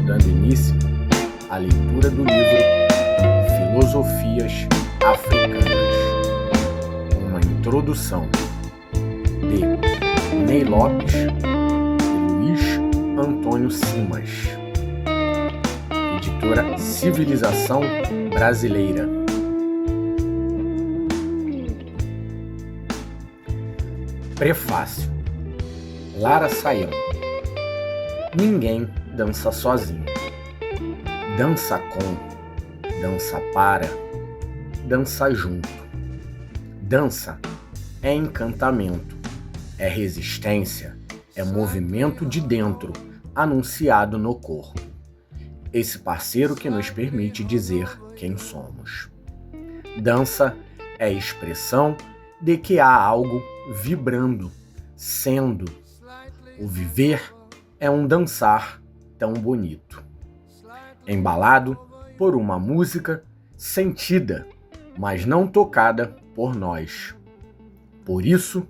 dando início à leitura do livro Filosofias Africanas, uma introdução de Ney Lopes e Luiz Antônio Simas, editora Civilização Brasileira. Prefácio. Lara Saião. Ninguém dança sozinho. Dança com, dança para, dança junto. Dança é encantamento, é resistência, é movimento de dentro, anunciado no corpo. Esse parceiro que nos permite dizer quem somos. Dança é expressão de que há algo vibrando, sendo. O viver é um dançar tão bonito, embalado por uma música sentida, mas não tocada por nós. Por isso,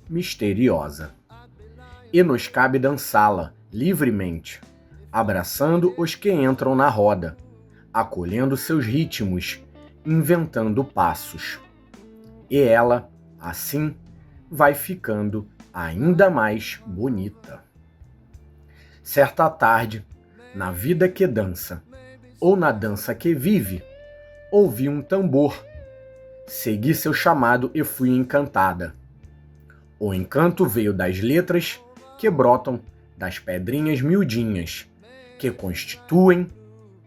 misteriosa. E nos cabe dançá-la livremente, abraçando os que entram na roda, acolhendo seus ritmos, inventando passos. E ela, assim, vai ficando ainda mais bonita. Certa tarde, na vida que dança, ou na dança que vive, ouvi um tambor. Segui seu chamado e fui encantada. O encanto veio das letras que brotam das pedrinhas miudinhas, que constituem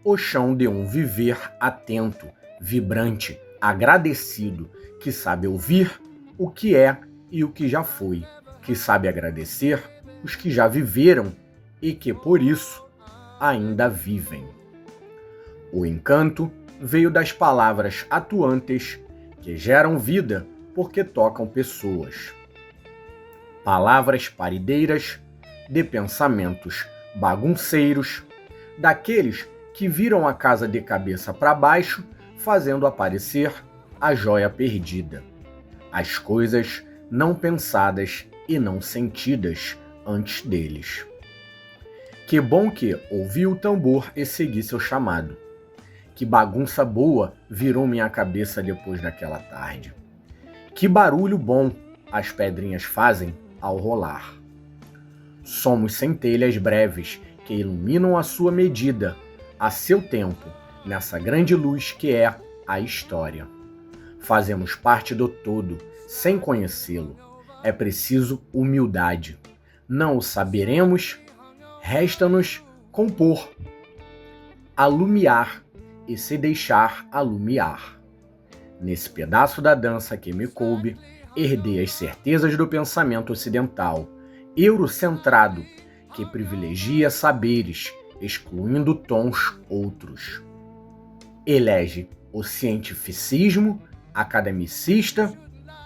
o chão de um viver atento, vibrante, agradecido, que sabe ouvir o que é e o que já foi, que sabe agradecer os que já viveram e que, por isso, ainda vivem. O encanto veio das palavras atuantes que geram vida porque tocam pessoas. Palavras parideiras de pensamentos bagunceiros, daqueles que viram a casa de cabeça para baixo, fazendo aparecer a joia perdida. As coisas não pensadas e não sentidas antes deles. Que bom que ouvi o tambor e segui seu chamado. Que bagunça boa virou minha cabeça depois daquela tarde. Que barulho bom as pedrinhas fazem ao rolar. Somos centelhas breves que iluminam a sua medida, a seu tempo, nessa grande luz que é a história. Fazemos parte do todo, sem conhecê-lo. É preciso humildade. Não o saberemos, resta-nos compor, alumiar e se deixar alumiar. Nesse pedaço da dança que me coube, herdei as certezas do pensamento ocidental, eurocentrado, que privilegia saberes, excluindo tons outros. Elege o cientificismo academicista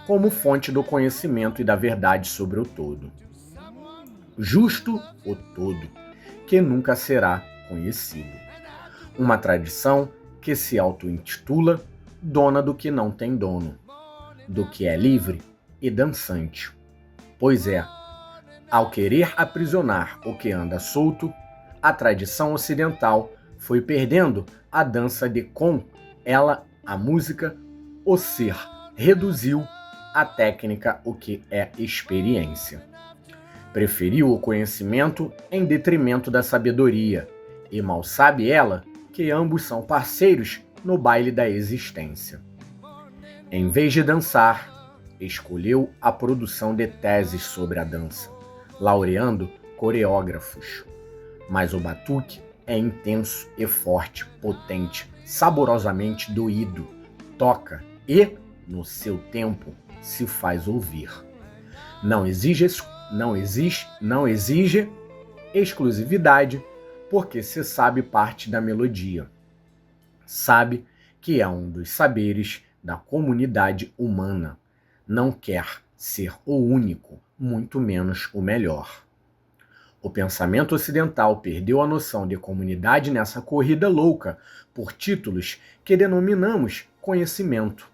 como fonte do conhecimento e da verdade sobre o todo. Justo o todo, que nunca será conhecido. Uma tradição que se auto-intitula dona do que não tem dono, do que é livre e dançante. Pois é, ao querer aprisionar o que anda solto, a tradição ocidental foi perdendo a dança de com ela, a música, o ser, reduziu a técnica o que é experiência. Preferiu o conhecimento em detrimento da sabedoria, e mal sabe ela que ambos são parceiros no baile da existência. Em vez de dançar, escolheu a produção de teses sobre a dança, laureando coreógrafos. Mas o batuque é intenso e forte, potente, saborosamente doído, toca e, no seu tempo, se faz ouvir. Não exige exclusividade, porque se sabe parte da melodia. Sabe que é um dos saberes da comunidade humana. Não quer ser o único, muito menos o melhor. O pensamento ocidental perdeu a noção de comunidade nessa corrida louca por títulos que denominamos conhecimento.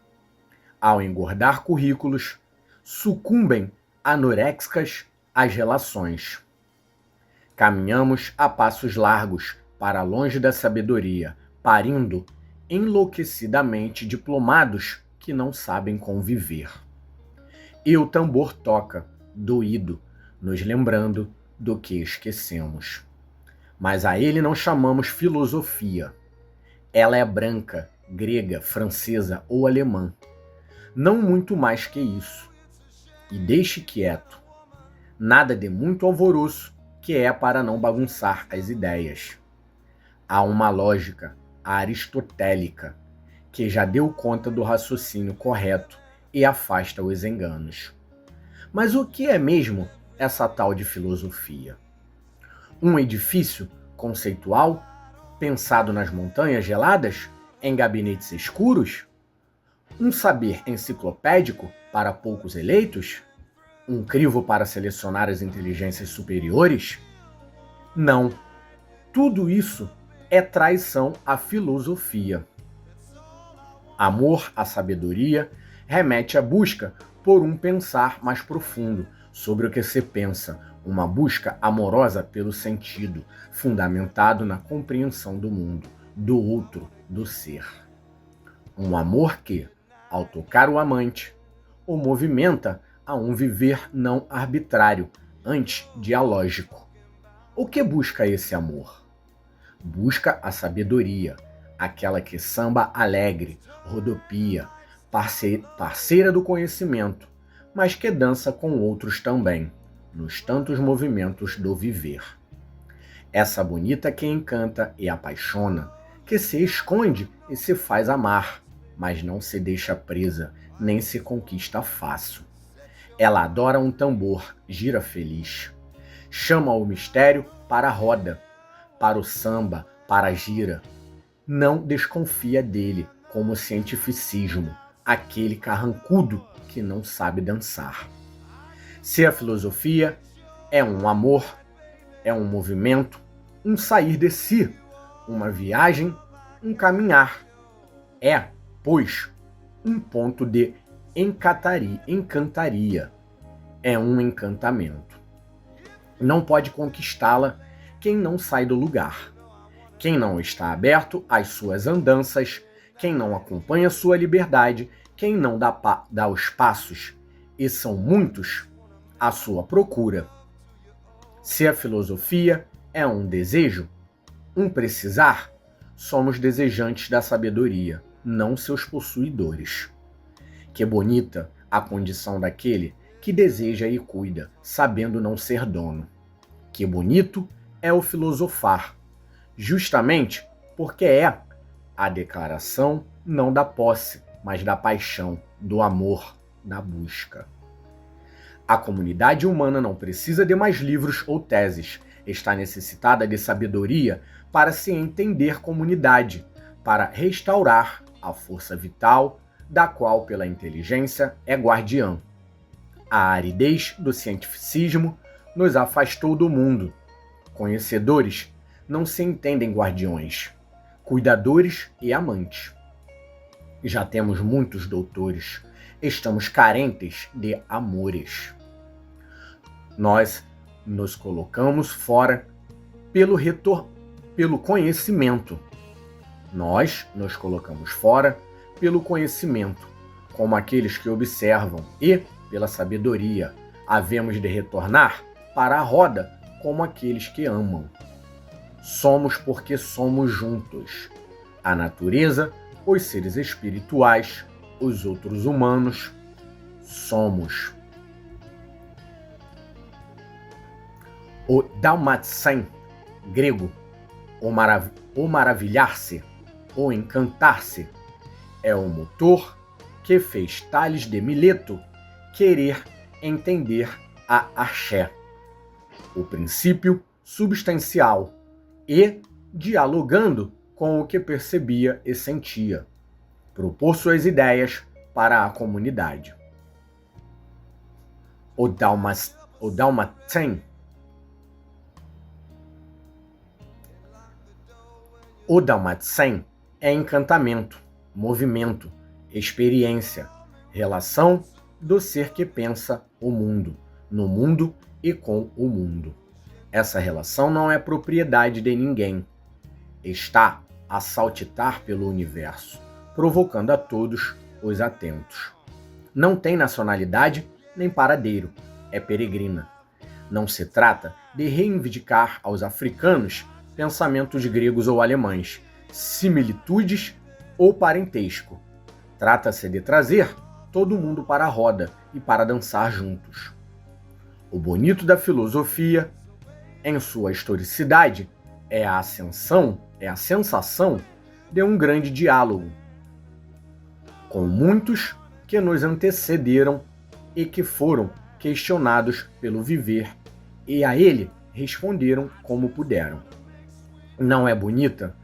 Ao engordar currículos, sucumbem anorexicas às relações. Caminhamos a passos largos para longe da sabedoria, parindo enlouquecidamente diplomados que não sabem conviver. E o tambor toca, doído, nos lembrando do que esquecemos. Mas a ele não chamamos filosofia. Ela é branca, grega, francesa ou alemã. Não muito mais que isso. E deixe quieto. Nada de muito alvoroço, que é para não bagunçar as ideias. Há uma lógica aristotélica que já deu conta do raciocínio correto e afasta os enganos. Mas o que é mesmo essa tal de filosofia? Um edifício conceitual pensado nas montanhas geladas, em gabinetes escuros? Um saber enciclopédico para poucos eleitos? Um crivo para selecionar as inteligências superiores? Não. Tudo isso é traição à filosofia. Amor à sabedoria remete à busca por um pensar mais profundo sobre o que se pensa, uma busca amorosa pelo sentido, fundamentado na compreensão do mundo, do outro, do ser. Um amor que, ao tocar o amante, o movimenta a um viver não arbitrário, antes dialógico. O que busca esse amor? Busca a sabedoria, aquela que samba alegre, rodopia, parceira do conhecimento, mas que dança com outros também, nos tantos movimentos do viver. Essa bonita que encanta e apaixona, que se esconde e se faz amar, mas não se deixa presa, nem se conquista fácil. Ela adora um tambor, gira feliz. Chama o mistério para a roda, para o samba, para a gira. Não desconfia dele como cientificismo, aquele carrancudo que não sabe dançar. Se a filosofia é um amor, é um movimento, um sair de si, uma viagem, um caminhar. É, pois, um ponto de encantaria. É um encantamento. Não pode conquistá-la quem não sai do lugar. Quem não está aberto às suas andanças, quem não acompanha sua liberdade, quem não dá os passos, e são muitos, à sua procura. Se a filosofia é um desejo, um precisar, somos desejantes da sabedoria, não seus possuidores. Que bonita a condição daquele que deseja e cuida, sabendo não ser dono. Que bonito é o filosofar, justamente porque é a declaração não da posse, mas da paixão, do amor, da busca. A comunidade humana não precisa de mais livros ou teses, está necessitada de sabedoria para se entender comunidade, para restaurar a força vital da qual pela inteligência é guardiã. A aridez do cientificismo nos afastou do mundo. Conhecedores não se entendem guardiões, cuidadores e amantes. Já temos muitos doutores, estamos carentes de amores. Nós nos colocamos fora pelo conhecimento. Nós nos colocamos fora pelo conhecimento, como aqueles que observam, e, pela sabedoria, havemos de retornar para a roda como aqueles que amam. Somos porque somos juntos. A natureza, os seres espirituais, os outros humanos, somos. O Dalmatsen, grego, o maravilhar-se, o encantar-se, é o motor que fez Tales de Mileto querer entender a axé, o princípio substancial, e, dialogando com o que percebia e sentia, propor suas ideias para a comunidade. O Dalmatsen é encantamento, movimento, experiência, relação do ser que pensa o mundo, no mundo e com o mundo. Essa relação não é propriedade de ninguém. está a saltitar pelo universo, provocando a todos os atentos. Não tem nacionalidade nem paradeiro, é peregrina. Não se trata de reivindicar aos africanos pensamentos gregos ou alemães, similitudes ou parentesco. Trata-se de trazer todo mundo para a roda e para dançar juntos. O bonito da filosofia, em sua historicidade, é a sensação de um grande diálogo com muitos que nos antecederam e que foram questionados pelo viver e a ele responderam como puderam. Não é bonita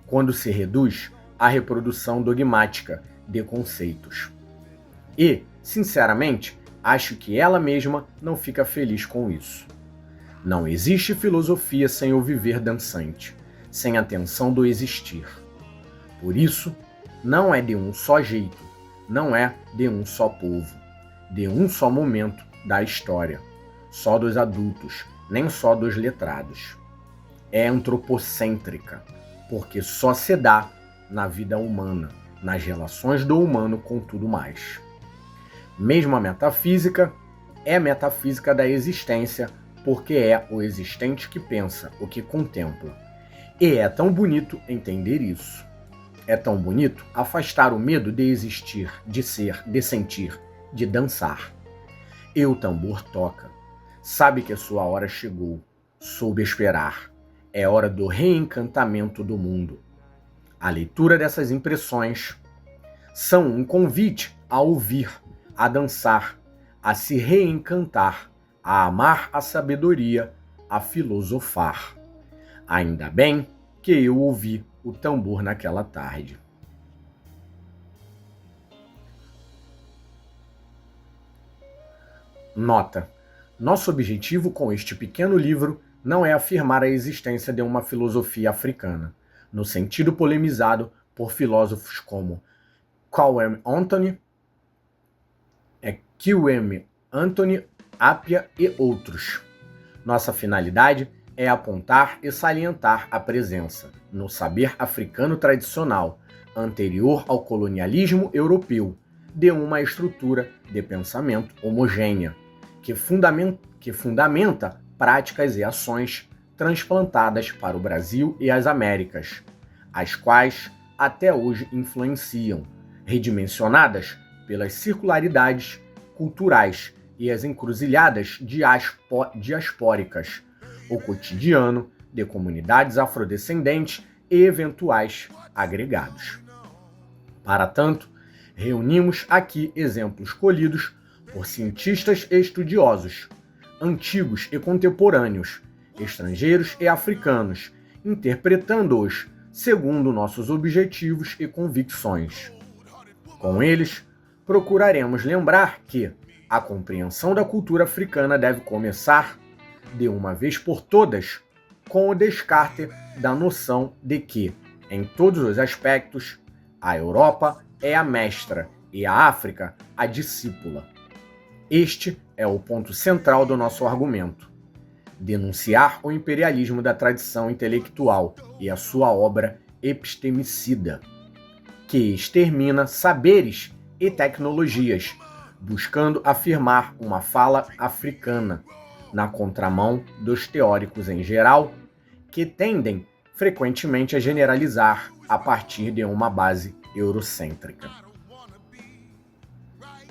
quando se reduz à reprodução dogmática de conceitos. E, sinceramente, acho que ela mesma não fica feliz com isso. Não existe filosofia sem o viver dançante, sem a tensão do existir. Por isso, não é de um só jeito, não é de um só povo, de um só momento da história, só dos adultos, nem só dos letrados. É antropocêntrica, porque só se dá na vida humana, nas relações do humano com tudo mais. Mesmo a metafísica é metafísica da existência, porque é o existente que pensa, o que contempla. E é tão bonito entender isso. É tão bonito afastar o medo de existir, de ser, de sentir, de dançar. E o tambor toca. Sabe que a sua hora chegou. Soube esperar. É hora do reencantamento do mundo. A leitura dessas impressões são um convite a ouvir, a dançar, a se reencantar, a amar a sabedoria, a filosofar. Ainda bem que eu ouvi o tambor naquela tarde. Nota: nosso objetivo com este pequeno livro não é afirmar a existência de uma filosofia africana, no sentido polemizado por filósofos como Kwame Anthony, Appiah e outros. Nossa finalidade é apontar e salientar a presença, no saber africano tradicional, anterior ao colonialismo europeu, de uma estrutura de pensamento homogênea, que fundamenta práticas e ações transplantadas para o Brasil e as Américas, as quais até hoje influenciam, redimensionadas pelas circularidades culturais e as encruzilhadas diaspóricas, o cotidiano de comunidades afrodescendentes e eventuais agregados. Para tanto, reunimos aqui exemplos colhidos por cientistas e estudiosos, antigos e contemporâneos, estrangeiros e africanos, interpretando-os segundo nossos objetivos e convicções. Com eles, procuraremos lembrar que a compreensão da cultura africana deve começar, de uma vez por todas, com o descarte da noção de que, em todos os aspectos, a Europa é a mestra e a África a discípula. Este é o ponto central do nosso argumento. Denunciar o imperialismo da tradição intelectual e a sua obra epistemicida, que extermina saberes e tecnologias, buscando afirmar uma fala africana, na contramão dos teóricos em geral, que tendem frequentemente a generalizar a partir de uma base eurocêntrica.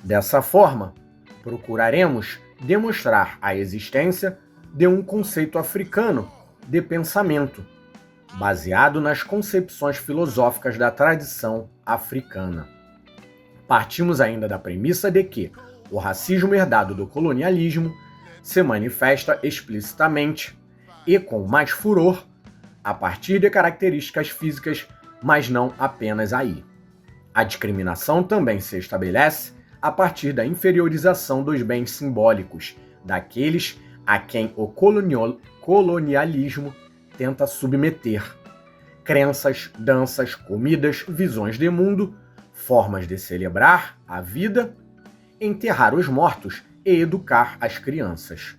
Dessa forma, procuraremos demonstrar a existência de um conceito africano de pensamento, baseado nas concepções filosóficas da tradição africana. Partimos ainda da premissa de que o racismo herdado do colonialismo se manifesta explicitamente e com mais furor a partir de características físicas, mas não apenas aí. A discriminação também se estabelece a partir da inferiorização dos bens simbólicos daqueles a quem o colonialismo tenta submeter. Crenças, danças, comidas, visões de mundo, formas de celebrar a vida, enterrar os mortos e educar as crianças.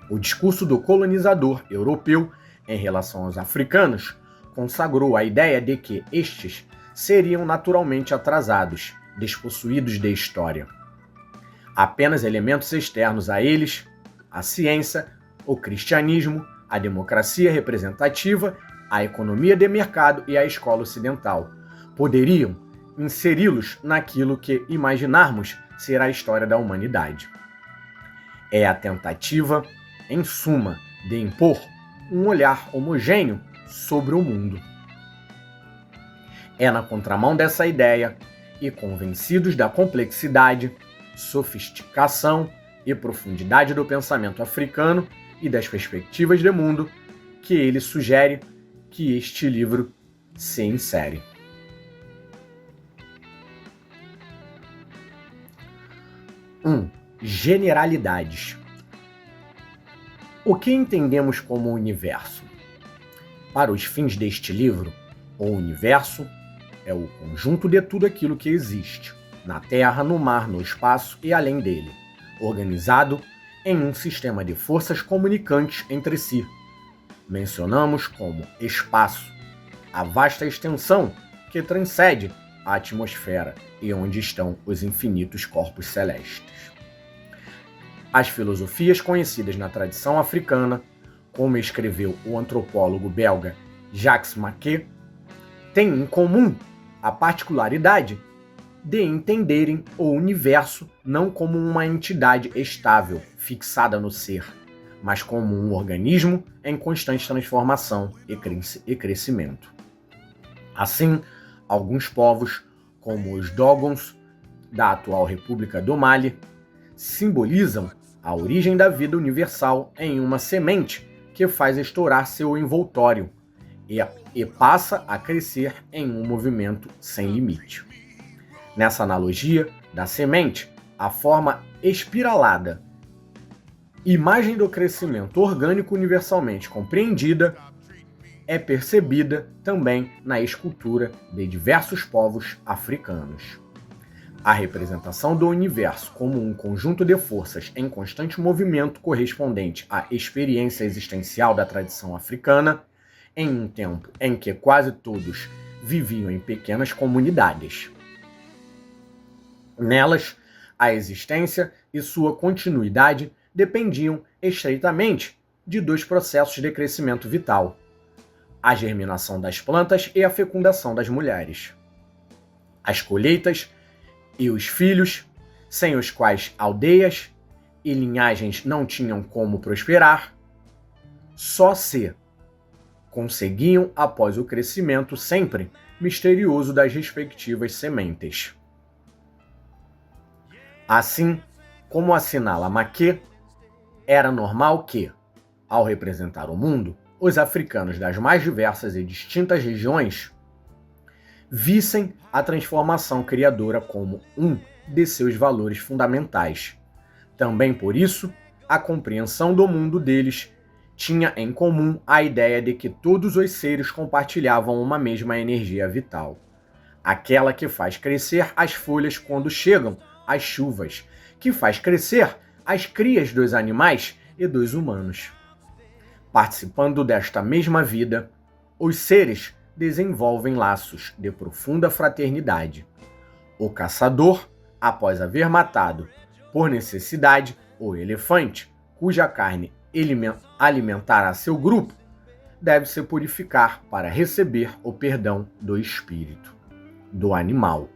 O discurso do colonizador europeu em relação aos africanos consagrou a ideia de que estes seriam naturalmente atrasados, despossuídos de história. Apenas elementos externos a eles, a ciência, o cristianismo, a democracia representativa, a economia de mercado e a escola ocidental poderiam inseri-los naquilo que imaginarmos ser a história da humanidade. É a tentativa, em suma, de impor um olhar homogêneo sobre o mundo. É na contramão dessa ideia, e convencidos da complexidade, sofisticação e profundidade do pensamento africano e das perspectivas de mundo, que ele sugere que este livro se insere. Generalidades. O que entendemos como universo? Para os fins deste livro, o universo é o conjunto de tudo aquilo que existe, na Terra, no mar, no espaço e além dele, organizado em um sistema de forças comunicantes entre si. Mencionamos como espaço a vasta extensão que transcende a atmosfera e onde estão os infinitos corpos celestes. As filosofias conhecidas na tradição africana, como escreveu o antropólogo belga Jacques Maquet, têm em comum a particularidade de entenderem o universo não como uma entidade estável, fixada no ser, mas como um organismo em constante transformação e crescimento. Assim, alguns povos, como os Dogons da atual República do Mali, simbolizam a origem da vida universal em uma semente que faz estourar seu envoltório e passa a crescer em um movimento sem limite. Nessa analogia da semente, a forma espiralada, imagem do crescimento orgânico universalmente compreendida, é percebida também na escultura de diversos povos africanos. A representação do universo como um conjunto de forças em constante movimento correspondente à experiência existencial da tradição africana, em um tempo em que quase todos viviam em pequenas comunidades. Nelas, a existência e sua continuidade dependiam estreitamente de dois processos de crescimento vital: a germinação das plantas e a fecundação das mulheres. As colheitas e os filhos, sem os quais aldeias e linhagens não tinham como prosperar, só se conseguiam após o crescimento sempre misterioso das respectivas sementes. Assim, como assinala Maquet, era normal que, ao representar o mundo, os africanos das mais diversas e distintas regiões vissem a transformação criadora como um de seus valores fundamentais. Também por isso, a compreensão do mundo deles tinha em comum a ideia de que todos os seres compartilhavam uma mesma energia vital, aquela que faz crescer as folhas quando chegam as chuvas, que faz crescer as crias dos animais e dos humanos. Participando desta mesma vida, os seres desenvolvem laços de profunda fraternidade. O caçador, após haver matado, por necessidade, o elefante, cuja carne alimentará seu grupo, deve se purificar para receber o perdão do espírito do animal.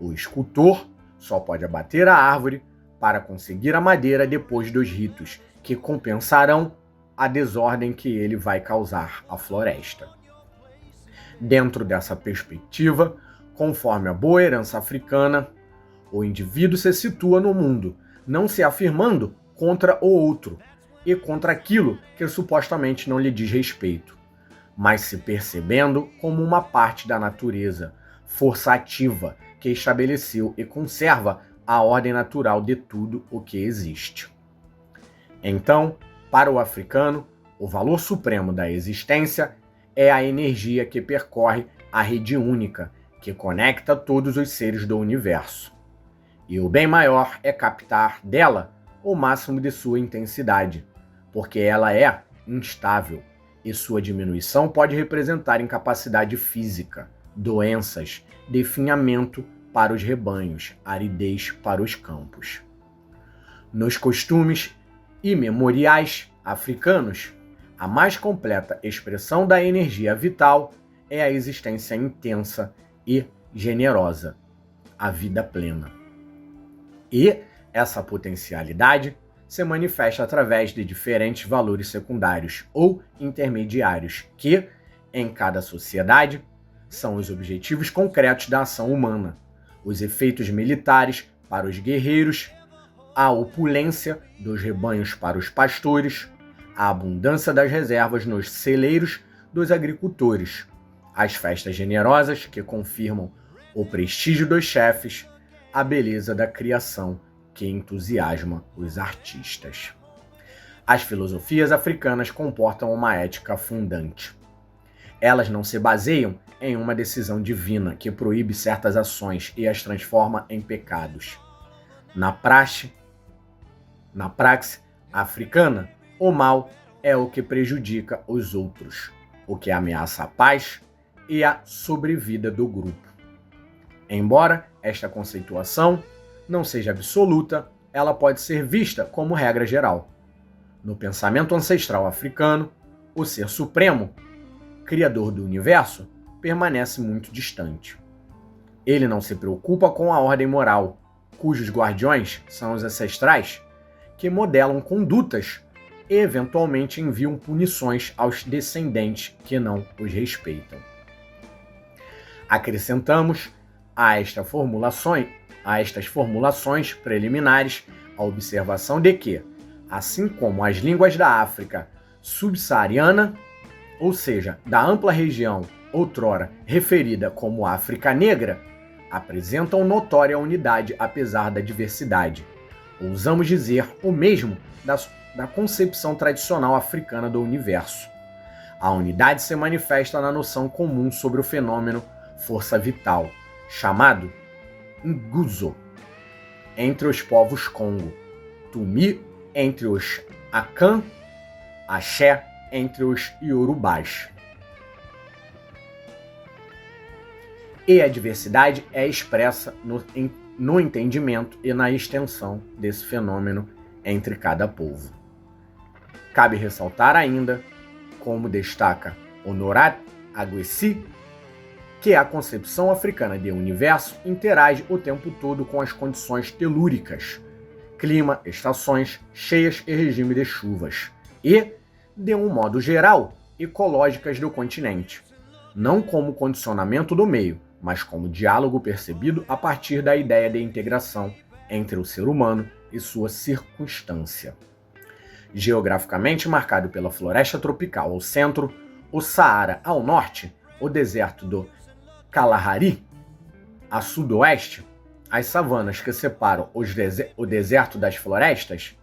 O escultor só pode abater a árvore para conseguir a madeira depois dos ritos, que compensarão a desordem que ele vai causar à floresta. Dentro dessa perspectiva, conforme a boa herança africana, o indivíduo se situa no mundo, não se afirmando contra o outro e contra aquilo que supostamente não lhe diz respeito, mas se percebendo como uma parte da natureza, força ativa que estabeleceu e conserva a ordem natural de tudo o que existe. Então, para o africano, o valor supremo da existência é a energia que percorre a rede única, que conecta todos os seres do universo. E o bem maior é captar dela o máximo de sua intensidade, porque ela é instável e sua diminuição pode representar incapacidade física, doenças, definhamento para os rebanhos, aridez para os campos. Nos costumes e memoriais africanos, a mais completa expressão da energia vital é a existência intensa e generosa, a vida plena. E essa potencialidade se manifesta através de diferentes valores secundários ou intermediários que, em cada sociedade, são os objetivos concretos da ação humana, os efeitos militares para os guerreiros, a opulência dos rebanhos para os pastores, a abundância das reservas nos celeiros dos agricultores, as festas generosas que confirmam o prestígio dos chefes, a beleza da criação que entusiasma os artistas. As filosofias africanas comportam uma ética fundante. Elas não se baseiam em uma decisão divina que proíbe certas ações e as transforma em pecados. Na praxe africana, o mal é o que prejudica os outros, o que ameaça a paz e a sobrevida do grupo. Embora esta conceituação não seja absoluta, ela pode ser vista como regra geral. No pensamento ancestral africano, o Ser Supremo, Criador do Universo, permanece muito distante. Ele não se preocupa com a ordem moral, cujos guardiões são os ancestrais, que modelam condutas e eventualmente enviam punições aos descendentes que não os respeitam. Acrescentamos a estas formulações preliminares a observação de que, assim como as línguas da África subsaariana, ou seja, da ampla região outrora referida como África Negra, apresentam notória unidade apesar da diversidade. Ousamos dizer o mesmo da concepção tradicional africana do universo. A unidade se manifesta na noção comum sobre o fenômeno força vital, chamado Nguzo, entre os povos Congo, Tumi entre os Akan, Axé entre os Iorubás. E a diversidade é expressa no entendimento e na extensão desse fenômeno entre cada povo. Cabe ressaltar ainda, como destaca Honorat Aguessi, que a concepção africana de universo interage o tempo todo com as condições telúricas, clima, estações, cheias e regime de chuvas, e, de um modo geral, ecológicas do continente, não como condicionamento do meio, mas como diálogo percebido a partir da ideia de integração entre o ser humano e sua circunstância. Geograficamente marcado pela floresta tropical ao centro, o Saara ao norte, o deserto do Kalahari a sudoeste, as savanas que separam o deserto das florestas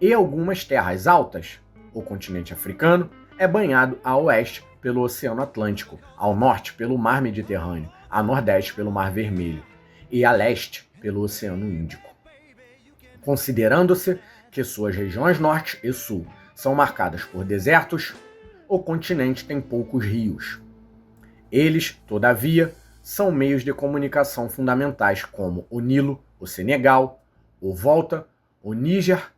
e algumas terras altas, o continente africano é banhado a oeste pelo Oceano Atlântico, ao norte pelo Mar Mediterrâneo, a nordeste pelo Mar Vermelho e a leste pelo Oceano Índico. Considerando-se que suas regiões norte e sul são marcadas por desertos, o continente tem poucos rios. Eles, todavia, são meios de comunicação fundamentais como o Nilo, o Senegal, o Volta, o Níger,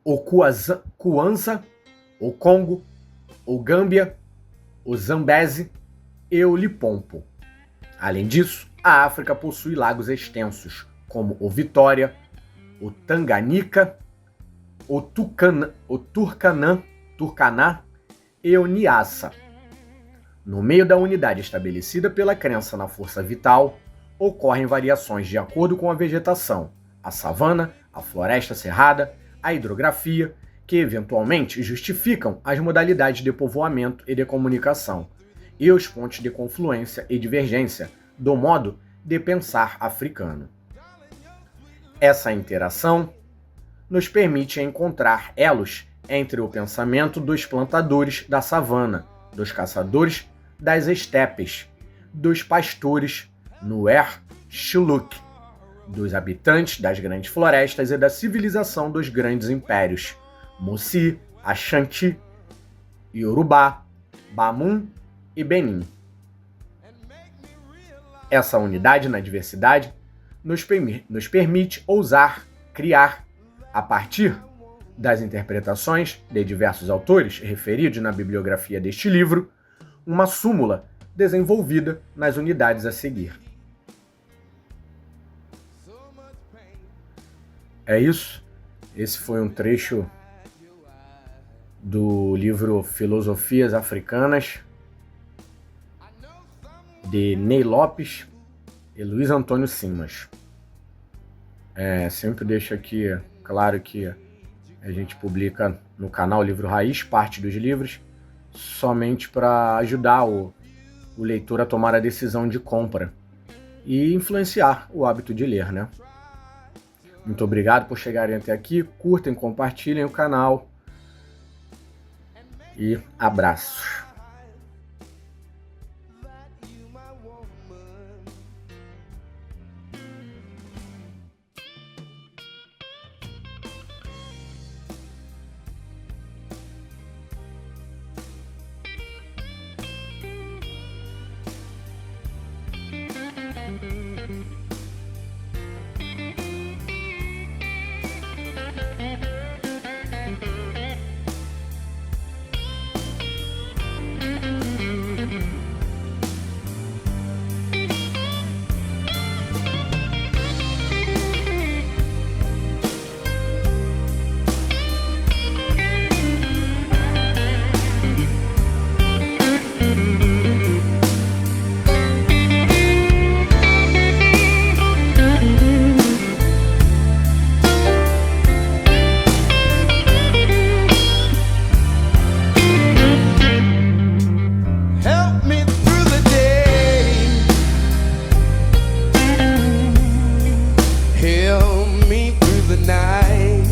o Kwanza, o Congo, o Gâmbia, o Zambeze e o Limpopo. Além disso, a África possui lagos extensos, como o Vitória, o Tanganica, o Turkanã e o Niassa. No meio da unidade estabelecida pela crença na força vital, ocorrem variações de acordo com a vegetação, a savana, a floresta cerrada, a hidrografia, que eventualmente justificam as modalidades de povoamento e de comunicação, e os pontos de confluência e divergência do modo de pensar africano. Essa interação nos permite encontrar elos entre o pensamento dos plantadores da savana, dos caçadores das estepes, dos pastores Nuer Shuluk, dos habitantes das grandes florestas e da civilização dos grandes impérios, Mossi, Ashanti Iorubá, Bamum e Benin. Essa unidade na diversidade nos permite ousar criar, a partir das interpretações de diversos autores referidos na bibliografia deste livro, uma súmula desenvolvida nas unidades a seguir. É isso. Esse foi um trecho do livro Filosofias Africanas, de Ney Lopes e Luiz Antônio Simas. Sempre deixo aqui claro que a gente publica no canal Livro Raiz parte dos livros somente para ajudar o leitor a tomar a decisão de compra e influenciar o hábito de ler, né? Muito obrigado por chegarem até aqui, curtem, compartilhem o canal e abraços. Help me through the night.